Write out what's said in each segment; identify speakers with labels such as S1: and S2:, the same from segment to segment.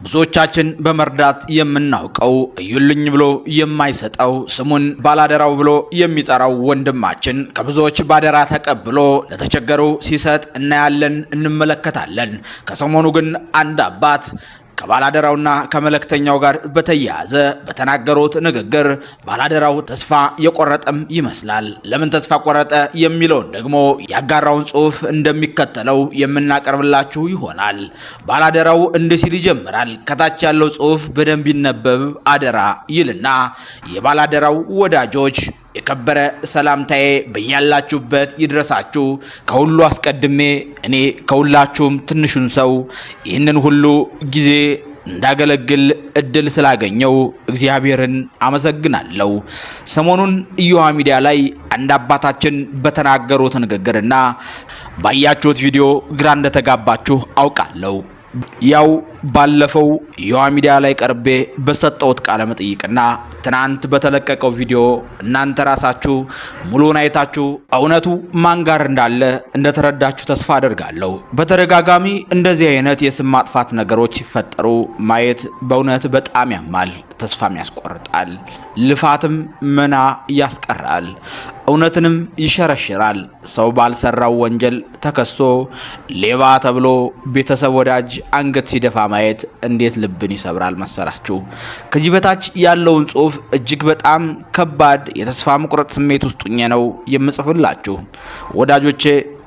S1: ብዙዎቻችን በመርዳት የምናውቀው እዩልኝ ብሎ የማይሰጠው ስሙን ባላደራው ብሎ የሚጠራው ወንድማችን ከብዙዎች ባደራ ተቀብሎ ለተቸገሩ ሲሰጥ እናያለን፣ እንመለከታለን። ከሰሞኑ ግን አንድ አባት ከባላደራውና ከመለክተኛው ጋር በተያያዘ በተናገሩት ንግግር ባላደራው ተስፋ የቆረጠም ይመስላል። ለምን ተስፋ ቆረጠ የሚለውን ደግሞ ያጋራውን ጽሑፍ እንደሚከተለው የምናቀርብላችሁ ይሆናል። ባላደራው እንዲህ ሲል ይጀምራል። ከታች ያለው ጽሑፍ በደንብ ይነበብ አደራ ይልና የባላደራው ወዳጆች የከበረ ሰላምታዬ በያላችሁበት ይድረሳችሁ። ከሁሉ አስቀድሜ እኔ ከሁላችሁም ትንሹን ሰው ይህንን ሁሉ ጊዜ እንዳገለግል እድል ስላገኘው እግዚአብሔርን አመሰግናለሁ። ሰሞኑን ኢዮሃ ሚዲያ ላይ አንድ አባታችን በተናገሩት ንግግርና ባያችሁት ቪዲዮ ግራ እንደተጋባችሁ አውቃለሁ። ያው ባለፈው ኢዮሃ ሚዲያ ላይ ቀርቤ በሰጠሁት ቃለ መጠይቅና ትናንት በተለቀቀው ቪዲዮ እናንተ ራሳችሁ ሙሉውን አይታችሁ እውነቱ ማን ጋር እንዳለ እንደተረዳችሁ ተስፋ አደርጋለሁ። በተደጋጋሚ እንደዚህ አይነት የስም ማጥፋት ነገሮች ሲፈጠሩ ማየት በእውነት በጣም ያማል፣ ተስፋም ያስቆርጣል፣ ልፋትም መና ያስቀራል፣ እውነትንም ይሸረሽራል። ሰው ባልሰራው ወንጀል ተከሶ ሌባ ተብሎ ቤተሰብ ወዳጅ አንገት ሲደፋ ማየት እንዴት ልብን ይሰብራል መሰላችሁ። ከዚህ በታች ያለውን ጽሑፍ እጅግ በጣም ከባድ የተስፋ መቁረጥ ስሜት ውስጥ ሆኜ ነው የምጽፍላችሁ ወዳጆቼ።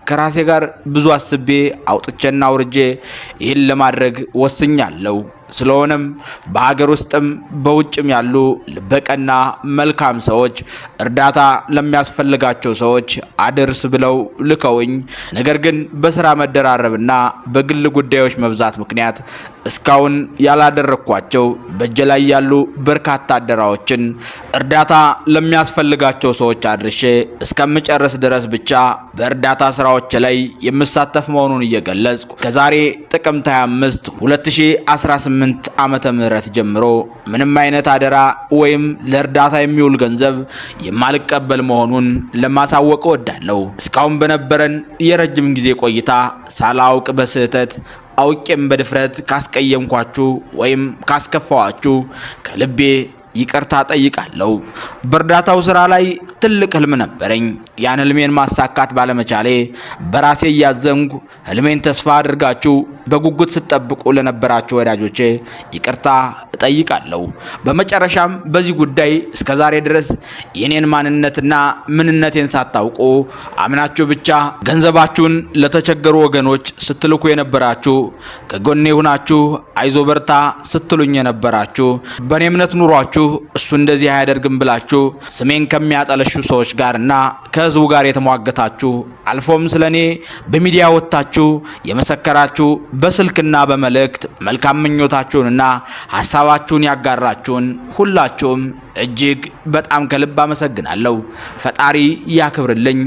S1: ከራሴ ጋር ብዙ አስቤ አውጥቼና አውርጄ ይህን ለማድረግ ወስኛለሁ። ስለሆነም በሀገር ውስጥም በውጭም ያሉ ልበቀና መልካም ሰዎች እርዳታ ለሚያስፈልጋቸው ሰዎች አድርስ ብለው ልከውኝ፣ ነገር ግን በስራ መደራረብና በግል ጉዳዮች መብዛት ምክንያት እስካሁን ያላደረኳቸው በእጄ ላይ ያሉ በርካታ አደራዎችን እርዳታ ለሚያስፈልጋቸው ሰዎች አድርሼ እስከምጨርስ ድረስ ብቻ በእርዳታ ስራዎች ላይ የምሳተፍ መሆኑን እየገለጽኩ ከዛሬ ጥቅምት 25 2018 ዓመተ ምህረት ጀምሮ ምንም አይነት አደራ ወይም ለእርዳታ የሚውል ገንዘብ የማልቀበል መሆኑን ለማሳወቅ እወዳለሁ። እስካሁን በነበረን የረጅም ጊዜ ቆይታ ሳላውቅ በስህተት አውቄም በድፍረት ካስቀየምኳችሁ ወይም ካስከፋዋችሁ ከልቤ ይቅርታ ጠይቃለሁ። በእርዳታው ስራ ላይ ትልቅ ህልም ነበረኝ። ያን ህልሜን ማሳካት ባለመቻሌ በራሴ እያዘንኩ ህልሜን ተስፋ አድርጋችሁ በጉጉት ስትጠብቁ ለነበራችሁ ወዳጆቼ ይቅርታ እጠይቃለሁ። በመጨረሻም በዚህ ጉዳይ እስከዛሬ ድረስ የኔን ማንነትና ምንነቴን ሳታውቁ አምናችሁ ብቻ ገንዘባችሁን ለተቸገሩ ወገኖች ስትልኩ የነበራችሁ፣ ከጎኔ ሆናችሁ አይዞ በርታ ስትሉኝ የነበራችሁ፣ በእኔ እምነት ኑሯችሁ እሱ እንደዚህ አያደርግም ብላችሁ ስሜን ከሚያጠለሹ ሰዎች ጋርና ከህዝቡ ጋር የተሟገታችሁ፣ አልፎም ስለኔ በሚዲያ ወጣችሁ የመሰከራችሁ፣ በስልክና በመልእክት መልካም ምኞታችሁንና ሐሳባችሁን ያጋራችሁን ሁላችሁም እጅግ በጣም ከልብ አመሰግናለሁ። ፈጣሪ ያክብርልኝ።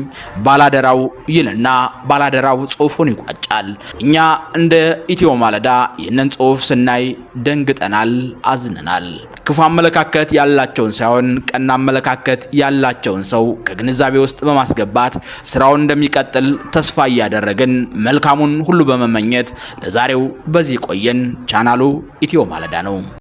S1: ባላደራው ይልና ባላደራው ጽሑፉን ይቋጫል። እኛ እንደ ኢትዮ ማለዳ ይህንን ጽሑፍ ስናይ ደንግጠናል፣ አዝነናል። ክፉ አመለካከት ያላቸውን ሳይሆን ቀና አመለካከት ያላቸውን ሰው ከግንዛቤ ውስጥ በማስገባት ስራውን እንደሚቀጥል ተስፋ እያደረግን መልካሙን ሁሉ በመመኘት ለዛሬው በዚህ ቆየን። ቻናሉ ኢትዮ ማለዳ ነው።